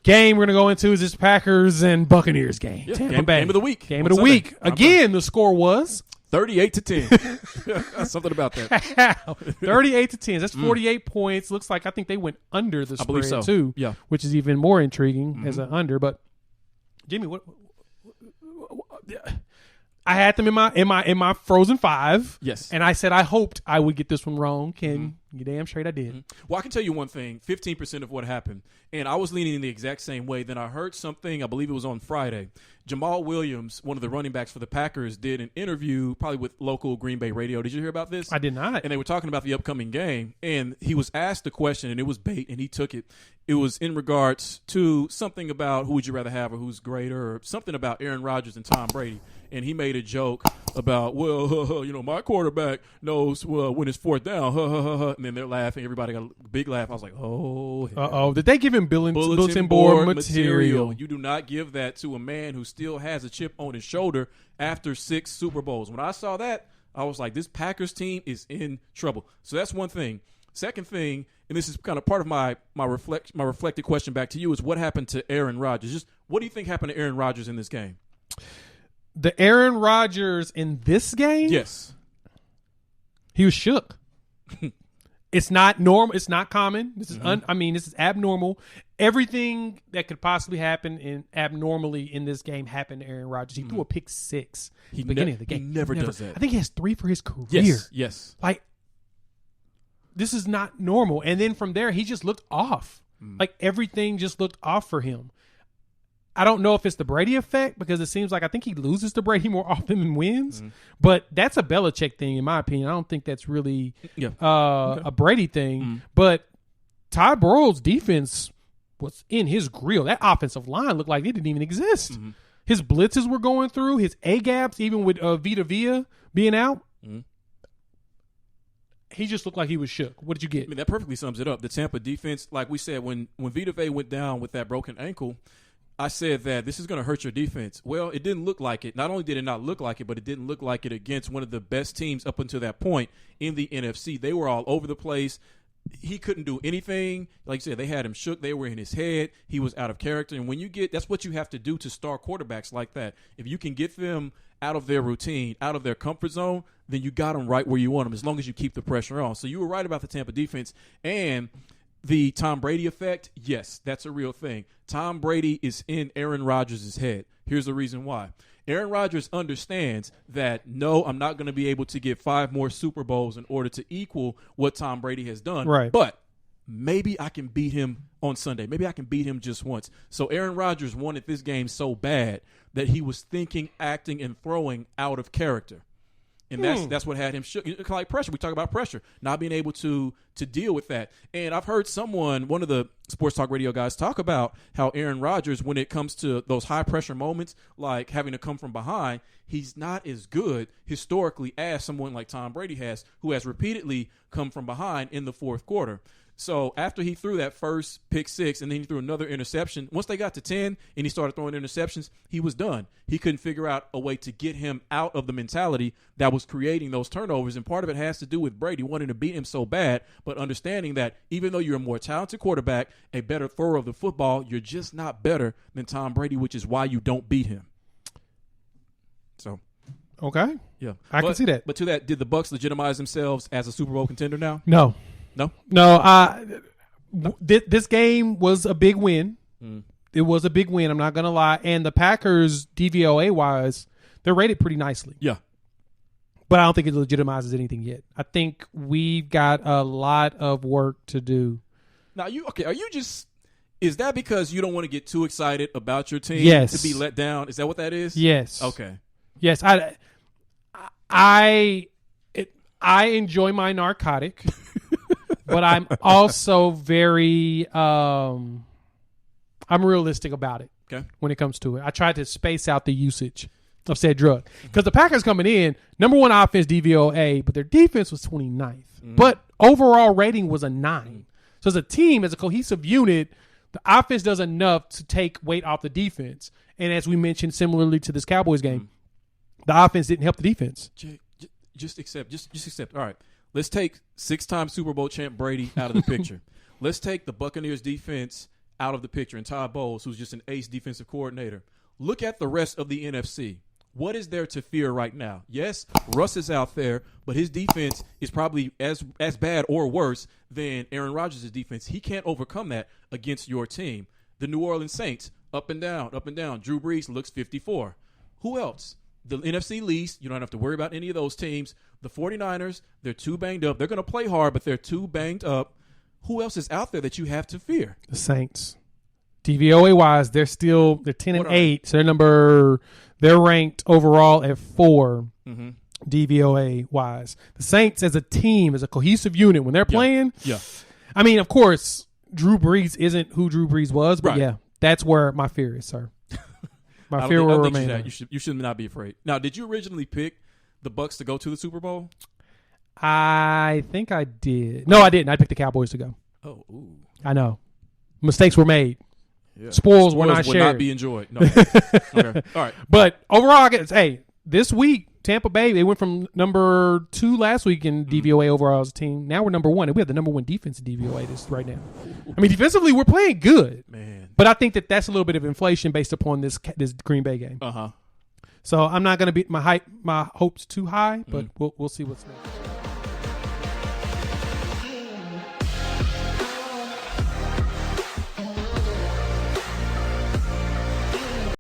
game we're going to go into is this Packers and Buccaneers game. Yeah, Tampa Bay. Game of the week. Game of the week. Again, the score was 38-10. Something about that. 38-10. That's 48 points. Looks like I think they went under the spread so. too. Yeah. Which is even more intriguing as an under. But Jimmy, what I had them in my frozen five. Yes. And I said I hoped I would get this one wrong. Ken, you damn straight I did. Well, I can tell you one thing, 15% of what happened, and I was leaning in the exact same way. Then I heard something, I believe it was on Friday. Jamal Williams, one of the running backs for the Packers, did an interview probably with local Green Bay radio. Did you hear about this? I did not. And they were talking about the upcoming game, and he was asked a question, and it was bait, and he took it. It was in regards to something about who would you rather have or who's greater, or something about Aaron Rodgers and Tom Brady. And he made a joke about, well, my quarterback knows when it's fourth down. And then they're laughing. Everybody got a big laugh. I was like, oh. Uh-oh. Did they give him bulletin board material? You do not give that to a man who still has a chip on his shoulder after 6 Super Bowls. When I saw that, I was like, this Packers team is in trouble. So that's one thing. Second thing, and this is kind of part of my reflected question back to you, is what happened to Aaron Rodgers? Just what do you think happened to Aaron Rodgers in this game? The Aaron Rodgers in this game? Yes. He was shook. It's not normal. It's not common. This is this is abnormal. Everything that could possibly happen abnormally in this game happened to Aaron Rodgers. He threw a pick 6 at the beginning of the game. He never does that. I think he has 3 for his career. Yes. Like, this is not normal. And then from there, he just looked off. Like, everything just looked off for him. I don't know if it's the Brady effect, because it seems like I think he loses to Brady more often than wins. But that's a Belichick thing, in my opinion. I don't think that's really a Brady thing. But Todd Burrow's defense was in his grill. That offensive line looked like it didn't even exist. His blitzes were going through, his A-gaps, even with Vita Vea being out. He just looked like he was shook. What did you get? I mean, that perfectly sums it up. The Tampa defense, like we said, when Vita Vea went down with that broken ankle, I said that this is going to hurt your defense. Well, it didn't look like it. Not only did it not look like it, but it didn't look like it against one of the best teams up until that point in the NFC. They were all over the place. He couldn't do anything. Like you said, they had him shook. They were in his head. He was out of character. And when you get – that's what you have to do to star quarterbacks like that. If you can get them out of their routine, out of their comfort zone, then you got them right where you want them, as long as you keep the pressure on. So you were right about the Tampa defense. And – the Tom Brady effect, yes, that's a real thing. Tom Brady is in Aaron Rodgers' head. Here's the reason why. Aaron Rodgers understands that, no, I'm not going to be able to get 5 more Super Bowls in order to equal what Tom Brady has done. Right. But maybe I can beat him on Sunday. Maybe I can beat him just once. So Aaron Rodgers wanted this game so bad that he was thinking, acting, and throwing out of character. And that's what had him shook. Like pressure. We talk about pressure, not being able to deal with that. And I've heard one of the sports talk radio guys, talk about how Aaron Rodgers, when it comes to those high pressure moments, like having to come from behind, he's not as good historically as someone like Tom Brady has, who has repeatedly come from behind in the fourth quarter. So after he threw that first pick 6 and then he threw another interception, once they got to 10 and he started throwing interceptions, he was done. He couldn't figure out a way to get him out of the mentality that was creating those turnovers. And part of it has to do with Brady wanting to beat him so bad, but understanding that even though you're a more talented quarterback, a better thrower of the football, you're just not better than Tom Brady, which is why you don't beat him. So, okay. Yeah. I can see that. But to that, did the Bucs legitimize themselves as a Super Bowl contender now? No. This game was a big win. It was a big win, I'm not going to lie. And the Packers, DVOA-wise, they're rated pretty nicely. Yeah. But I don't think it legitimizes anything yet. I think we've got a lot of work to do. Now, are you just – is that because you don't want to get too excited about your team Yes. to be let down? Is that what that is? Yes. Okay. Yes. I enjoy my narcotic. But I'm also very I'm realistic about it when it comes to it. I try to space out the usage of said drug. Because the Packers coming in, number 1 offense DVOA, but their defense was 29th. But overall rating was a 9. So as a team, as a cohesive unit, the offense does enough to take weight off the defense. And as we mentioned, similarly to this Cowboys game, the offense didn't help the defense. Just accept. All right. Let's take 6-time Super Bowl champ Brady out of the picture. Let's take the Buccaneers defense out of the picture, and Todd Bowles, who's just an ace defensive coordinator, look at the rest of the NFC. What is there to fear right now? Yes, Russ is out there, but his defense is probably as bad or worse than Aaron Rodgers' defense. He can't overcome that against your team. The New Orleans Saints, up and down, up and down. Drew Brees looks 54. Who else? The NFC least, you don't have to worry about any of those teams. The 49ers, they're too banged up. They're going to play hard, but they're too banged up. Who else is out there that you have to fear? The Saints. DVOA wise, they're 10-8. So they're ranked overall at 4 DVOA wise. The Saints as a team, as a cohesive unit, when they're playing, I mean, of course, Drew Brees isn't who Drew Brees was, but yeah, that's where my fear is, sir. My fear will remain. You should not be afraid. Now, did you originally pick the Bucs to go to the Super Bowl? I think I did. No, I didn't. I picked the Cowboys to go. Oh, ooh. I know. Mistakes were made. Yeah. Spoils were not would shared. Not be enjoyed. No. Okay. All right. But overall, this week, Tampa Bay, they went from number 2 last week in DVOA overall as a team. Now we're number 1, and we have the number 1 defense in DVOA right now. I mean, defensively, we're playing good. Man. But I think that's a little bit of inflation based upon this Green Bay game. Uh-huh. So I'm not going to beat my hopes too high, but we'll see what's next.